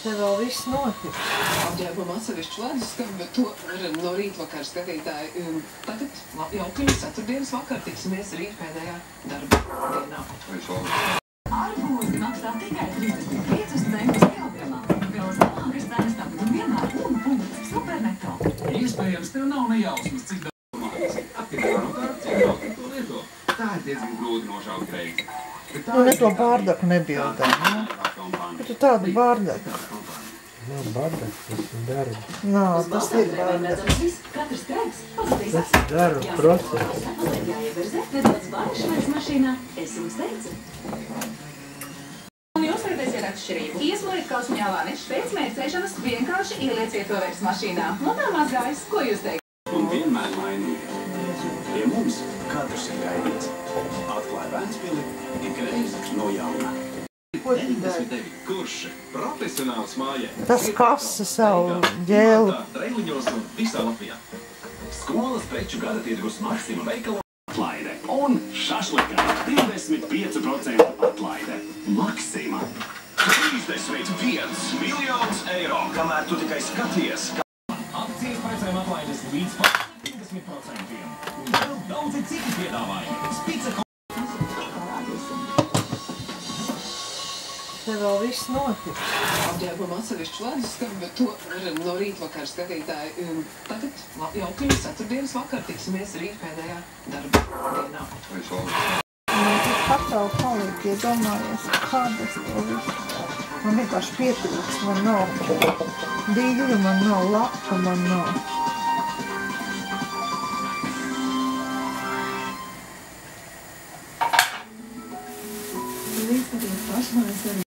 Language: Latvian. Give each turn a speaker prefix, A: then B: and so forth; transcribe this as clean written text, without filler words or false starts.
A: Te vēl viss notiks.
B: Apģērbam atsevišķu leduskapu, bet to var no rīta vakar skatītāji. Tagad jauki ceturtdienas vakar tiksimies rīt pēdējā darba dienā.
C: Arbūzi maksā tikai 35 centus kilogramā. Vēl zemākas cenas tagad un vienmēr un punkts Superneto.
D: Iespējams, tev nav nejausmas, cik daudz maizi. Atkarībā no tā, cik daudz tu to lieto. Tā ir diezgan grūti nošaut reizi.
A: Nu, ne to bārdaku nebildē, ne? Bet tu tādu bārdaku.
E: Nav bārdaku, tas ir darba.
A: Nav, tas ir bārdaku.
C: Katrs traiks pazudīs.
E: Tas ir darba process.
C: Jāieverzē, nedaudz bāršvairs mašīnā. Es jums teicu. Un jūs redzēsiet atšķirību. Iesmuriet kausmiņā vanišķi pēc mērcēšanas vienkārši ielieciet to vairs mašīnā. Un tā mazgājas, ko jūs teikt?
D: Un vienmēr mainīgi. Pie mums katrs ir gaidīts. Atklāj Vēncpili, ikreiz no jauna. 99. Kurš profesionāls mājē.
A: Tas kasa savu ģēli.
D: Reiliņos un visā Latvijā. Skolas preču gada tirgus Maksima veikala atlaide. Un šašlikā 25% atlaide. Maksima. 35 miljonus eiro. Kamēr tu tikai skaties. Akcijas precēm atlaides līdz pat 50%. Un vēl daudzi citi piedāvājumi. Spice
A: Te vēl viss notiks.
B: Apģērbam atsevišķu leduskapu, bet to var no rīta vakar skatītāji. Tagad jauki ceturtdienas vakar tiksimies rīt pēdējā darba dienā.
A: Tas patālu paliek, iedomājies, kādas to visu. Man vienkārši pietrūks, man nav dīļu, man nav laka, man nav.
C: Līdz paties pašmājas arī.